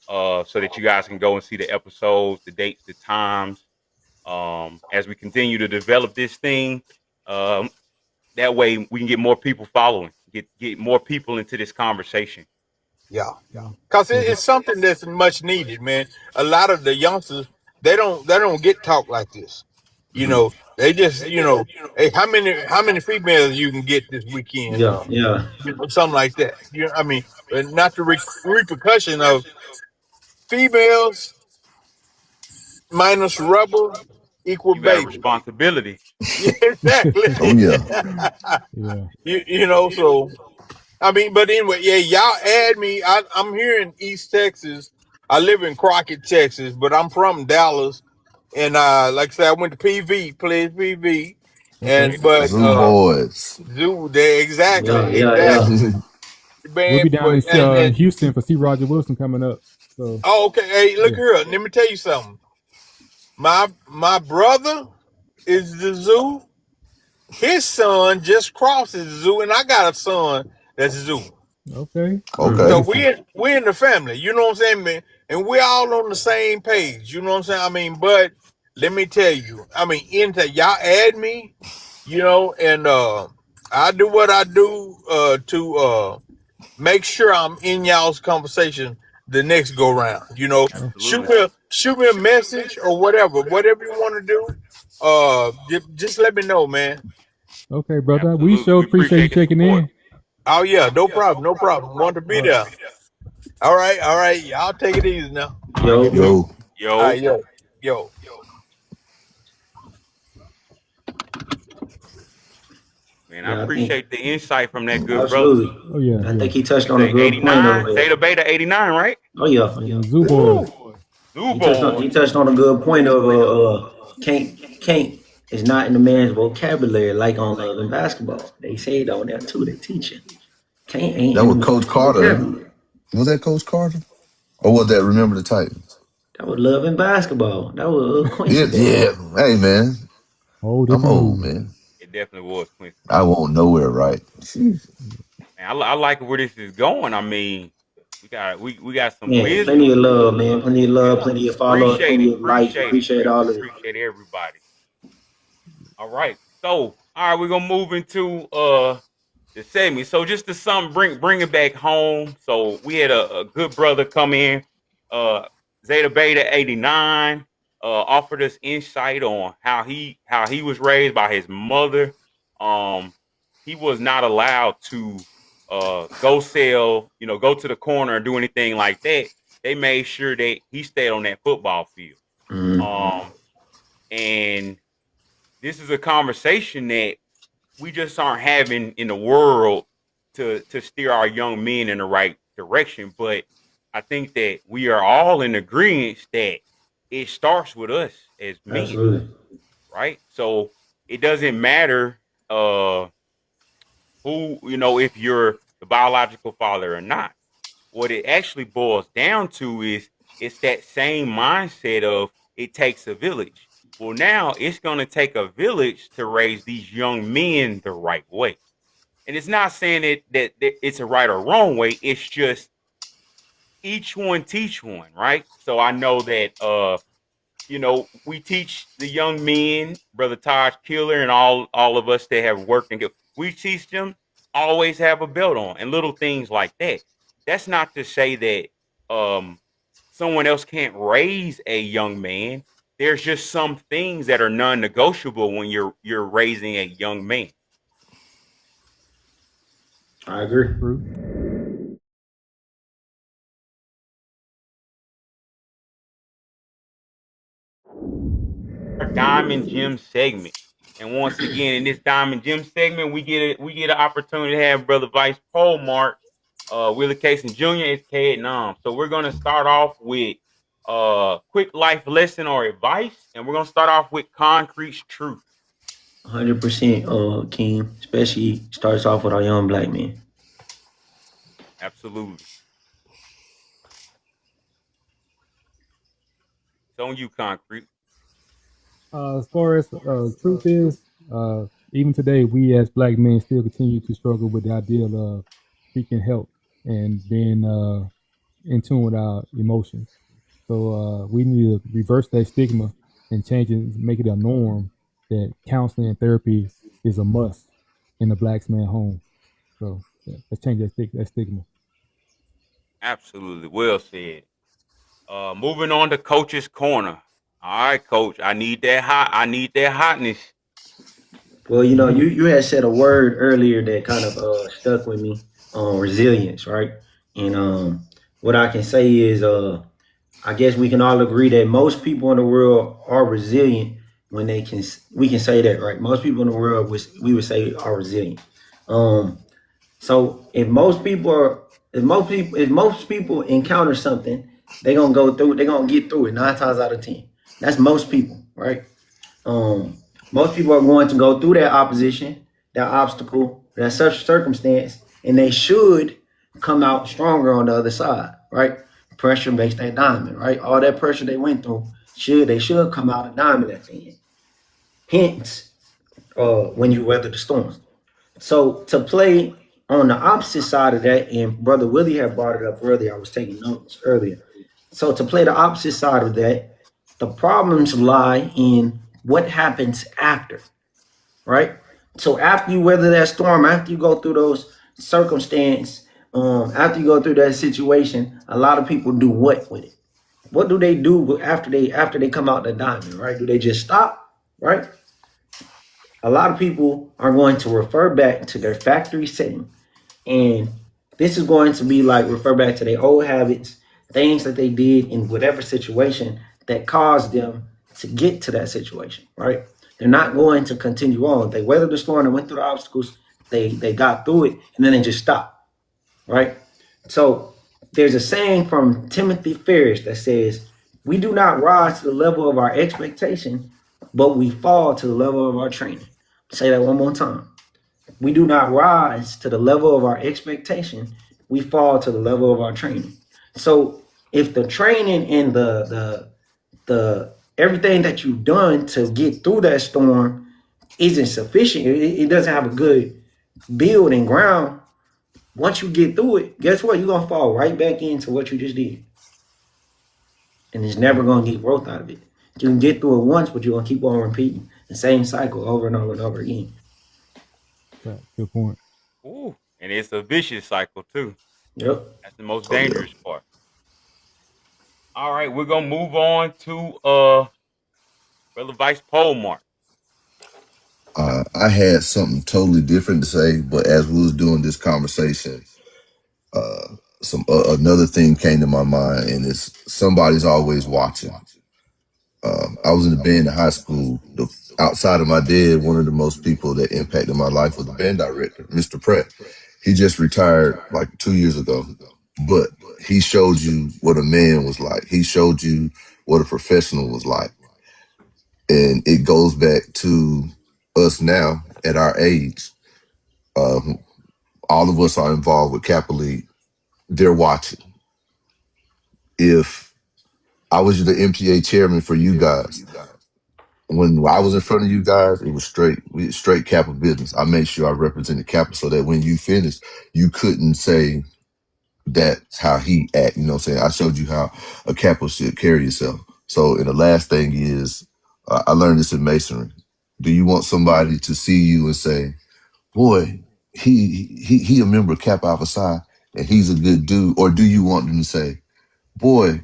so that you guys can go and see the episodes, the dates, the times. As we continue to develop this thing, um, that way we can get more people following, get more people into this conversation. Yeah. yeah. Because So it's something that's much needed, man. A lot of the youngsters, they don't get talk like this. You Mhm. know, they just, hey, how many females you can get this weekend, Yeah. Yeah. something like that. I mean, but not the repercussion of females minus rubber equal You got a baby. responsibility. Yeah, exactly. Oh yeah. yeah, So I mean, but anyway, yeah, y'all add me. I'm here in East Texas. I live in Crockett, Texas, but I'm from Dallas. And like I said, I went to PV, played PV, okay. and but Zoo boys. Zoo there Yeah. exactly, Yeah. Yeah. exactly, We'll be man. down But in and Houston for C. Roger Wilson coming up. So oh, okay, hey, look yeah, here. Let me tell you something. My brother is the Zoo. His son just crosses the Zoo, and I got a son that's Zoo. okay, Mm. So Okay. listen, we in the family, you know what I'm saying, man? And we're all on the same page, you know what I'm saying? I mean, but let me tell you, I mean, into y'all add me, and I do what I do to make sure I'm in y'all's conversation the next go round. Shoot Absolutely. me a shoot me a message or whatever you want to do. Just let me know, man. okay, brother. We Absolutely. sure We appreciate you appreciate the checking support. in. Oh yeah, no problem, no problem. Want to be All right, there. All right, y'all take it easy now. All right, you Yo. too. Yo. All Yo. right, yo. Man, I Yeah. I think appreciate the insight from that good brother. absolutely. oh yeah, I yeah, think he touched You on a say good point 89, of it. Zeta Beta 89, right? Oh yeah. yeah. Zoo boys. Woo! New He boy. touched on a good point of can't is not in the man's vocabulary like on Love and Basketball. They say it on there too. They teach it. Can't ain't That in the was Coach man's Carter. vocabulary. Was that Coach Carter? Or was that Remember the Titans? That was Love and Basketball. That was Yeah, Quincy Day. yeah. Hey man. Whole I'm different old, movie. man. It definitely was Quincy. I won't nowhere right. Man, I like where this is going. I mean, we got some Man, plenty wisdom. of love, man. Plenty of love, Yeah. plenty of followers, Appreciate plenty it. of likes. Appreciate it. Appreciate all of it. Appreciate everybody. All right. So, all right, we're gonna move into the segment. So just to bring it back home. So we had a good brother come in, uh Zeta Beta 89, offered us insight on how he was raised by his mother. Um he was not allowed to go sell, go to the corner and do anything like that. They made sure that he stayed on that football field. Mm-hmm. And this is a conversation that we just aren't having in the world to steer our young men in the right direction. But I think that we are all in agreement that it starts with us as men, Absolutely. right? So it doesn't matter who, if you're the biological father or not. What it actually boils down to is it's that same mindset of it takes a village. Well, now it's going to take a village to raise these young men the right way. And it's not saying that it's a right or wrong way. It's just each one teach one, right? So I know that we teach the young men, Brother Taj Killer, and all of us that have worked and we teach them always have a belt on and little things like that. That's not to say that someone else can't raise a young man. There's just some things that are non-negotiable when you're raising a young man. I agree. True. Our Diamond Gym segment. And once again, in this Diamond Gym segment, we get an opportunity to have Brother Vice Pole Mark, Willie Casey Jr. is K Nam. So we're gonna start off with quick life lesson or advice, and we're gonna start off with concrete truth. 100%, King. Especially starts off with our young black men. Absolutely. It's on you, concrete. As far as truth is, even today, we as black men still continue to struggle with the ideal of seeking help and being in tune with our emotions. So we need to reverse that stigma and change it, make it a norm that counseling and therapy is a must in the black man home. So yeah, let's change that stigma. Absolutely. Well said. Moving on to Coach's Corner. All right, Coach. I need that hot. I need that hotness. Well, you had said a word earlier that kind of stuck with me on resilience, right? And what I can say is, I guess we can all agree that most people in the world are resilient when they can. We can say that, right? Most people in the world, we would say, are resilient. Um, so if most people encounter something, they're gonna go through. They're gonna get through it 9 times out of 10. That's most people, right? Um, Most people are going to go through that opposition, that obstacle, that such circumstance, and they should come out stronger on the other side, right? Pressure makes that diamond, right? All that pressure they went through, they should come out a diamond at the end. Hence, when you weather the storm. So to play on the opposite side of that, and Brother Willie had brought it up earlier. I was taking notes earlier. So to play the opposite side of that, the problems lie in what happens after, right? So after you weather that storm, after you go through those circumstance, after you go through that situation, a lot of people do what with it? What do they do after they come out the diamond, right? Do they just stop, right? A lot of people are going to refer back to their factory setting, and this is going to be like refer back to their old habits, things that they did in whatever situation that caused them to get to that situation, right? They're not going to continue on. They weathered the storm and went through the obstacles. They got through it, and then they just stopped, right? So there's a saying from Timothy Ferris that says, "We do not rise to the level of our expectation, but we fall to the level of our training." Say that one more time. We do not rise to the level of our expectation. We fall to the level of our training. So if the training and the everything that you've done to get through that storm isn't sufficient, it doesn't have a good build and ground. Once you get through it, guess what? You're gonna fall right back into what you just did, and it's never gonna get growth out of it. You can get through it once, but you're gonna keep on repeating the same cycle over and over and over again. Right. Good point. Ooh, and it's a vicious cycle too. Yep. That's the most Oh yeah. dangerous part. All right, we're gonna move on to Brother Vice Pole Mark. I had something totally different to say, but as we was doing this conversation, some another thing came to my mind, and it's somebody's always watching. I was in the band in high school. Outside of my dad, one of the most people that impacted my life was the band director, Mr. Pratt. He just retired like 2 years ago, but he showed you what a man was like. He showed you what a professional was like. And it goes back to us now at our age. Uh, all of us are involved with Kappa League. They're watching. If I was the MPA chairman for you guys, when I was in front of you guys, it was straight Kappa business. I made sure I represented Kappa so that when you finished, you couldn't say that's how he act. You know what I'm saying? I showed you how a Kappa should carry yourself. So, and the last thing is, I learned this in masonry. Do you want somebody to see you and say, boy, he a member of Kappa Alpha Psi and he's a good dude? Or do you want them to say, boy,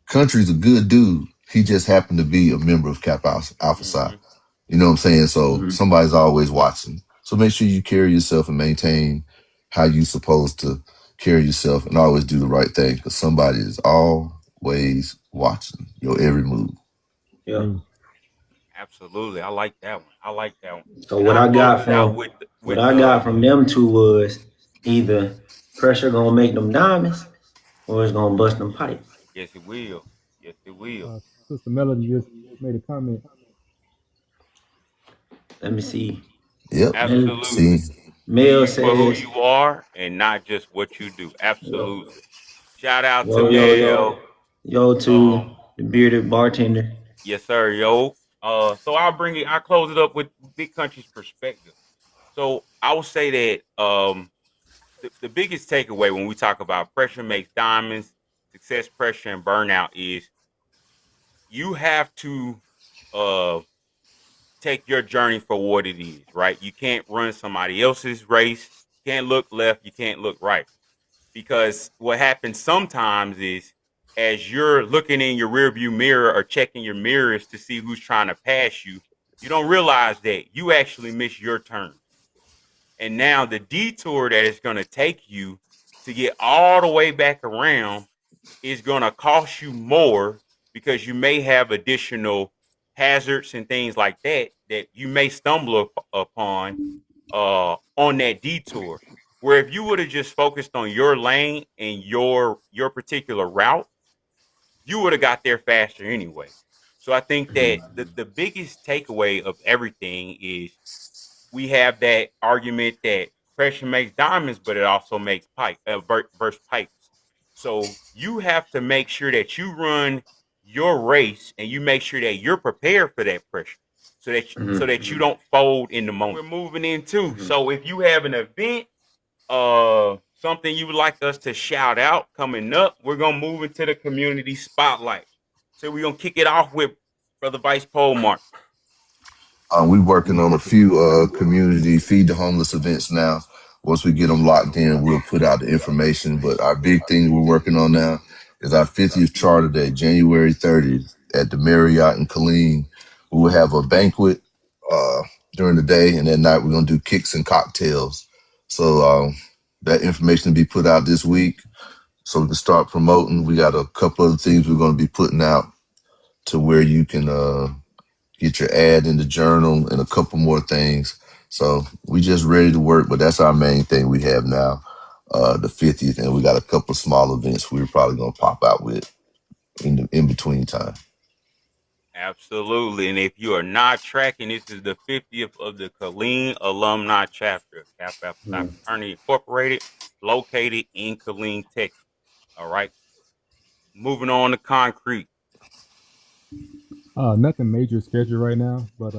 Country's a good dude. He just happened to be a member of Kappa Alpha Psi. Mm-hmm. You know what I'm saying? So somebody's always watching. So make sure you carry yourself and maintain how you supposed to carry yourself and always do the right thing because somebody is always watching your every move. Yeah. True. Absolutely. I like that one. I like that one. So And what I'll I close got it out from with what I got from them two was either pressure gonna make them diamonds or it's gonna bust them pipes. yes, it will. Yes, it will. Uh, Sister Melody just made a comment. Let me see. Yep. Absolutely. See, See Mel you for who says, you are and not just what you do. yo, Absolutely. Shout out to yo, Mel. yo to Um, the bearded bartender. yes, sir, yo. So I'll close it up with Big Country's perspective. So I will say that the biggest takeaway when we talk about pressure makes diamonds, success pressure and burnout is you have to uh take your journey for what it is, right? You can't run somebody else's race. You can't look left, you can't look right. Because what happens sometimes is as you're looking in your rearview mirror or checking your mirrors to see who's trying to pass you, you don't realize that you actually miss your turn. And now the detour that it's going to take you to get all the way back around is going to cost you more because you may have additional hazards and things like that that you may stumble upon on that detour. Where if you would have just focused on your lane and your particular route, you would have got there faster anyway. So I think that the biggest takeaway of everything is we have that argument that pressure makes diamonds, but it also makes burst pipes. So you have to make sure that you run your race and you make sure that you're prepared for that pressure, so that you don't fold in the moment. We're moving into. So if you have an event, something you would like us to shout out coming up, we're gonna move into the community spotlight. So we're gonna kick it off with Brother Vice Pole Mark. we working on a few community feed the homeless events now. Once we get them locked in, we'll put out the information. But our big thing we're working on now is our 50th Charter Day, January 30th at the Marriott in Killeen. We will have a banquet uh, during the day, and at night we're gonna do kicks and cocktails. So that information will be put out this week, so we can start promoting. We got a couple other things we're gonna be putting out to where you can get your ad in the journal and a couple more things. So we just ready to work, but that's our main thing we have now, the 50th, and we got a couple small events we're probably gonna pop out with in the in between time. Absolutely. And if you are not tracking, this is the 50th of the Killeen Alumni Chapter, Kappa Alpha Psi Fraternity Incorporated, located in Killeen, Texas. All right. Moving on to concrete. Nothing major scheduled right now, but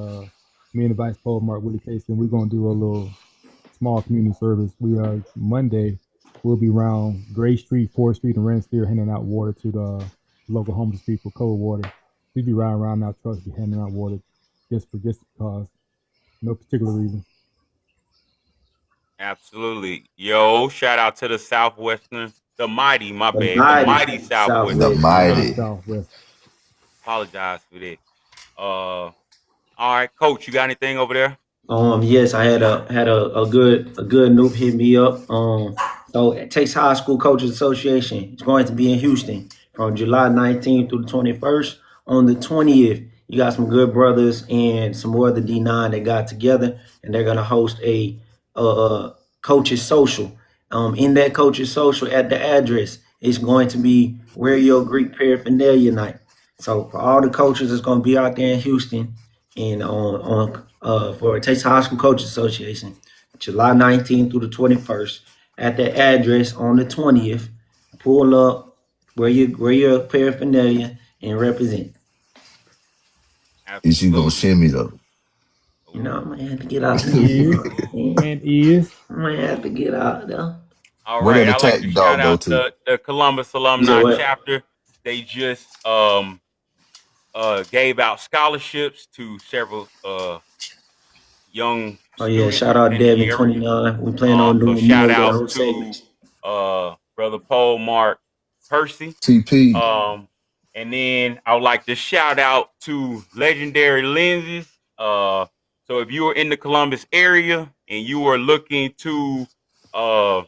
me and the Vice President Mark Willie Casey, we're gonna do a little small community service. We Monday we'll be around Gray Street, 4th Street, and Rensteer handing out water to the local homeless people, cold water. We be riding around our trucks, be handing out water just because, no particular reason. Absolutely. Yo, shout out to the Southwestern, the mighty, my The bad, the mighty mighty The Southwestern Southwest. Mighty Fraternity. mighty. Southwest. Apologize for that. All right, Coach, you got anything over there? Yes, I had a good noob hit me up. So it takes High School Coaches Association. It's going to be in Houston from July 19th through the 21st. On the 20th, you got some good brothers and some more of the D9 that got together, and they're gonna host a coaches social. In that coaches social, at the address, it's going to be Wear Your Greek Paraphernalia Night. So for all the coaches that's gonna be out there in Houston, and on for Texas High School Coaches Association, July 19th through the 21st, at the address on the 20th. Pull up, wear your paraphernalia, and represent. Is you gonna Absolutely. shimmy though? You know, Ooh. I'm gonna have to get out there. You Is know what I'm saying? and is. I'm gonna have to get out there. All Where right. that I like attack to shout dog go out to? the Columbus You said alumni what? chapter. They just gave out scholarships to several young Oh yeah, students shout out within the Devin area. 29. We plan on So doing shout more of out those to segments. brother Paul Mark Percy. TP. Um, and then I would like to shout out to Legendary Lenses. So if you are in the Columbus area and you are looking to uh,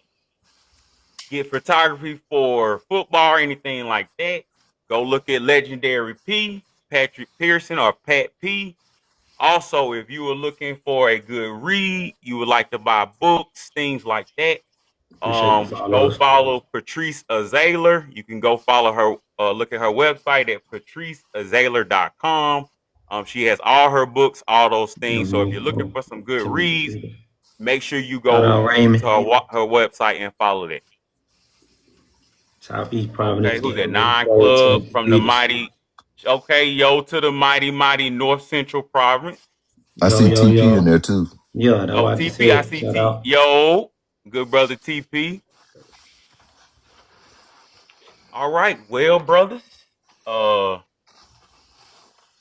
get photography for football or anything like that, go look at Legendary P, Patrick Pearson or Pat P. Also, if you are looking for a good read, you would like to buy books, things like that, Appreciate the go follows. follow Patrice Azaler. You can go follow her, look at her website at patriceazaler.com. She has all her books, all those things. So if you're looking for some good reads, make sure you Shout go out to Raymond, her website and follow that. Southeast Okay, Providence, who's getting that? ready to Nine throw it to Club the from the Beatles. mighty. Okay, yo to the mighty North Central Province. I Yo, see yo, TP in yo. there too. Yeah, that's Oh, what I just TP, I said. see Shout T. out. Yo, good brother TP. All right, well, brothers. Uh,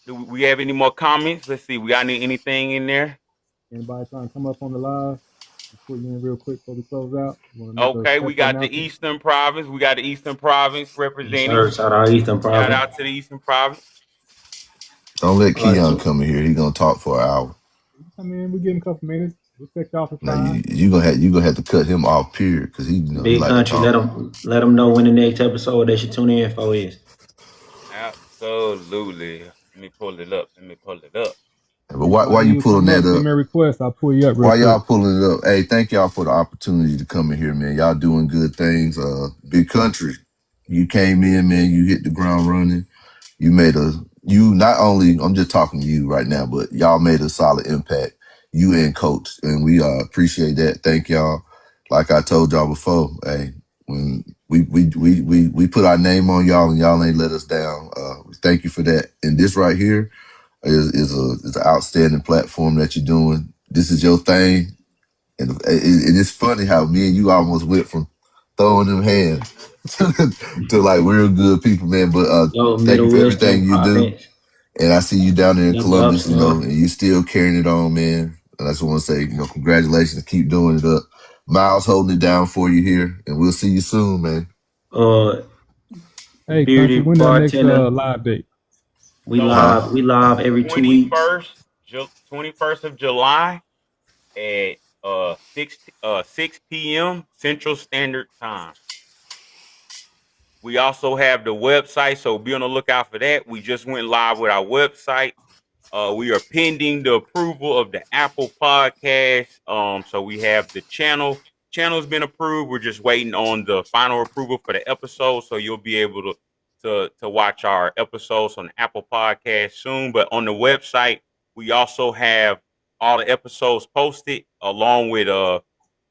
do we have any more comments? Let's see. We got anything in there? Anybody trying to come up on the live? Put you in real quick before we close out. Want to make a Okay, we special got the announcement? Eastern Province. We got the Eastern Province Yes, representing. sir. Shout out Eastern Shout Province. out to the Eastern Province. Don't let All right, Keon so come in here. He gonna talk for an hour. I mean, we're getting a couple minutes. Respect y'all for Now time. you gonna have to cut him off, period, because he Big like to country. talk. Let them know when the next episode they should tune in for is. Absolutely. Let me pull it up. Let me pull it up. But why Anybody you need to pulling come that up, up? send me a request. I'll pull you up real Why y'all quick. pulling it up? Hey, thank y'all for the opportunity to come in here, man. Y'all doing good things. Big country. You came in, man. You hit the ground running. You not only, I'm just talking to you right now, but y'all made a solid impact. You and coach, and we appreciate that. Thank y'all. Like I told y'all before, hey, when we put our name on y'all and y'all ain't let us down. Thank you for that. And this right here is an outstanding platform that you're doing. This is your thing, and it's funny how me and you almost went from throwing them hands to like real good people, man. But Yo, thank you Middle for Western everything you do. Province. And I see you down there in Big ups, Columbus, man. and you still carrying it on, man. And I just want to say, congratulations. Keep doing it up. Miles holding it down for you here, and we'll see you soon, man. Uh, the Hey, country, bearded when that next bartender. live date? We So Huh? live. We live every 2 weeks. 21st of July at 6 p.m. Central Standard Time. We also have the website, so be on the lookout for that. We just went live with our website. We are pending the approval of the Apple Podcast. So we have the channel. Channel's been approved. We're just waiting on the final approval for the episode. So you'll be able to watch our episodes on the Apple Podcast soon. But on the website, we also have all the episodes posted along with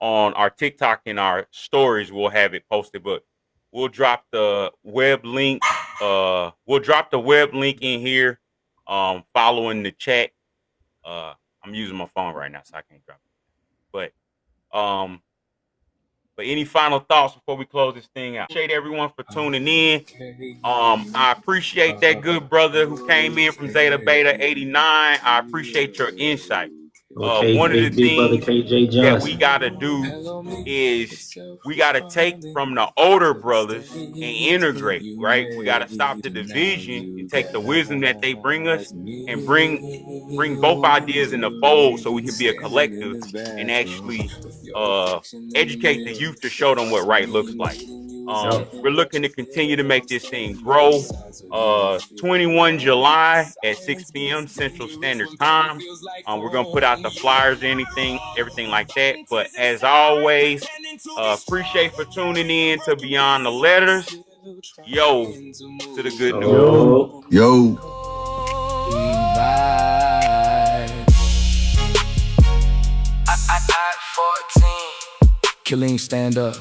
on our TikTok and our stories. We'll have it posted, but we'll drop the web link. We'll drop the web link in here following the chat. Uh, I'm using my phone right now, so I can't drop it. Um, but any final thoughts before we close this thing out? Appreciate everyone for tuning in. I appreciate that good brother who came in from Zeta Beta 89. I appreciate your insight. One of the Big brother things KJ that we Johnson. got to do is we got to take from the older brothers and integrate, right? We got to stop the division and take the wisdom that they bring us and bring both ideas in the fold so we can be a collective and actually educate the youth to show them what right looks like. Yep. We're looking to continue to make this thing grow. 21 July at 6 p.m. Central Standard Time. We're gonna put out the flyers, everything like that. But as always, appreciate for tuning in to Beyond the Letters. Yo, to the good news. Yo. Yo. I 14. Killing stand up.